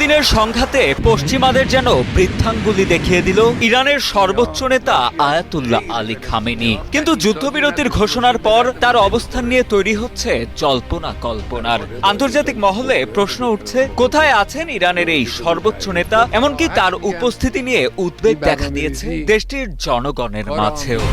দীর্ঘদিনের সংঘাতে পশ্চিমাদের যেন বৃদ্ধাঙ্গুলি দেখিয়ে দিল ইরানের সর্বোচ্চ নেতা আয়াতুল্লাহ আলী খামেনি। কিন্তু যুদ্ধবিরতির ঘোষণার পর তার অবস্থান নিয়ে তৈরি হচ্ছে জল্পনা কল্পনার। আন্তর্জাতিক মহলে প্রশ্ন উঠছে, কোথায় আছেন ইরানের এই সর্বোচ্চ নেতা? এমনকি তার উপস্থিতি নিয়ে উদ্বেগ দেখা দিয়েছে দেশটির জনগণের মাঝেও।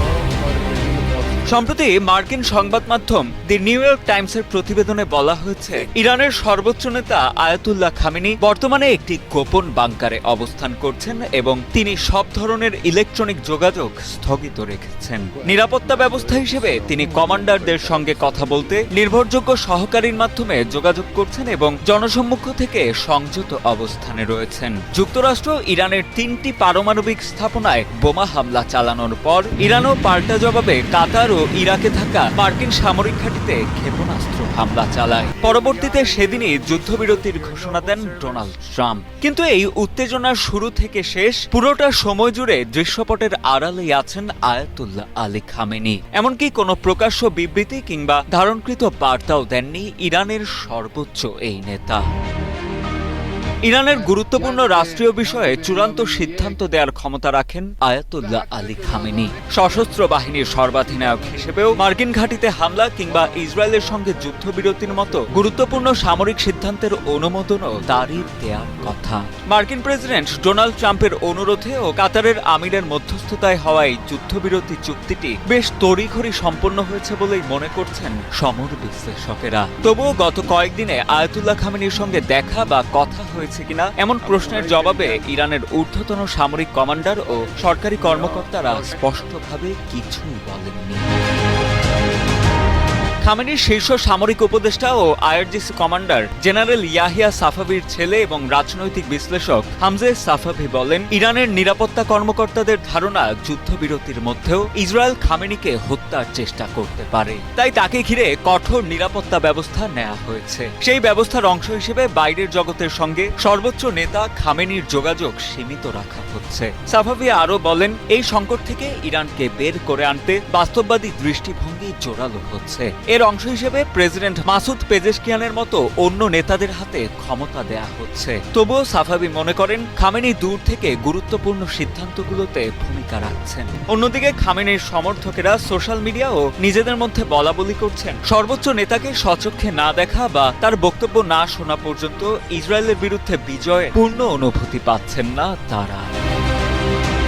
সম্প্রতি মার্কিন সংবাদ মাধ্যম দি নিউ ইয়র্ক টাইমসের প্রতিবেদনে বলা হয়েছে, ইরানের সর্বোচ্চ নেতা আয়াতুল্লাহ খামেনি বর্তমানে একটি গোপন বাংকারে অবস্থান করছেন এবং তিনি সব ধরনের ইলেকট্রনিক যোগাযোগ স্থগিত রেখেছেন। নিরাপত্তা ব্যবস্থা হিসেবে তিনি কমান্ডারদের সঙ্গে কথা বলতে নির্ভরযোগ্য সহকারীর মাধ্যমে যোগাযোগ করছেন এবং জনসম্মুখ থেকে সংযত অবস্থানে রয়েছেন। যুক্তরাষ্ট্র ইরানের 3টি পারমাণবিক স্থাপনায় বোমা হামলা চালানোর পর ইরানও পাল্টা জবাবে কাতার ও ইরাকে থাকা মার্কিন সামরিক ঘাঁটিতে ক্ষেপণাস্ত্র হামলা চালায়। পরবর্তীতে সেদিনই যুদ্ধবিরতির ঘোষণা দেন ডোনাল্ড ট্রাম্প। কিন্তু এই উত্তেজনার শুরু থেকে শেষ পুরোটা সময় জুড়ে দৃশ্যপটের আড়ালেই আছেন আয়াতুল্লাহ আলী খামেনি। এমনকি কোনো প্রকাশ্য বিবৃতি কিংবা ধারণকৃত বার্তাও দেননি ইরানের সর্বোচ্চ এই নেতা। ইরানের গুরুত্বপূর্ণ রাষ্ট্রীয় বিষয়ে চূড়ান্ত সিদ্ধান্ত দেওয়ার ক্ষমতা রাখেন আয়াতুল্লাহ আলী খামেনি। সশস্ত্র বাহিনীর সর্বাধিনায়ক হিসেবেও মার্কিন ঘাঁটিতে হামলা কিংবা ইসরায়েলের সঙ্গে যুদ্ধবিরতির মতো গুরুত্বপূর্ণ সামরিক সিদ্ধান্তের অনুমোদনও তারই দেওয়ার কথা। মার্কিন প্রেসিডেন্ট ডোনাল্ড ট্রাম্পের অনুরোধে ও কাতারের আমিরের মধ্যস্থতায় হওয়া এই যুদ্ধবিরতি চুক্তিটি বেশ তড়িঘড়ি সম্পন্ন হয়েছে বলেই মনে করছেন সমর বিশ্লেষকেরা। তবুও গত কয়েকদিনে আয়াতুল্লাহ খামেনির সঙ্গে দেখা বা কথা হয়েছে কিনা এমন প্রশ্নের জবাবে ইরানের ঊর্ধ্বতন সামরিক কমান্ডার ও সরকারি কর্মকর্তারা স্পষ্টভাবে কিছুই বলেননি। খামেনির শীর্ষ সামরিক উপদেষ্টা ও আইআরজিসি কমান্ডার জেনারেল ইয়াহিয়া সাফাভির ছেলে এবং রাজনৈতিক বিশ্লেষক হামজে সাফাভি বলেন, ইরানের নিরাপত্তা কর্মকর্তাদের ধারণা যুদ্ধবিরতির মধ্যেও ইসরায়েল খামেনিকে হত্যার চেষ্টা করতে পারে। তাই তাকে ঘিরে কঠোর নিরাপত্তা ব্যবস্থা নেওয়া হয়েছে। সেই ব্যবস্থার অংশ হিসেবে বাইরের জগতের সঙ্গে সর্বোচ্চ নেতা খামেনির যোগাযোগ সীমিত রাখা হচ্ছে। সাফাভি আরও বলেন, এই সংকট থেকে ইরানকে বের করে আনতে বাস্তববাদী দৃষ্টিভঙ্গি জোরালো হচ্ছে। এর অংশ হিসেবে প্রেসিডেন্ট মাসুদ পেজেশকিয়ানের মতো অন্য নেতাদের হাতে ক্ষমতা দেয়া হচ্ছে। তবুও সাফাভি মনে করেন, খামেনি দূর থেকে গুরুত্বপূর্ণ সিদ্ধান্তগুলোতে ভূমিকা রাখছেন। অন্যদিকে খামেনির সমর্থকেরা সোশ্যাল মিডিয়া ও নিজেদের মধ্যে বলাবলি করছেন, সর্বোচ্চ নেতাকে স্বচক্ষে না দেখা বা তার বক্তব্য না শোনা পর্যন্ত ইসরায়েলের বিরুদ্ধে বিজয়ের পূর্ণ অনুভূতি পাচ্ছেন না তারা।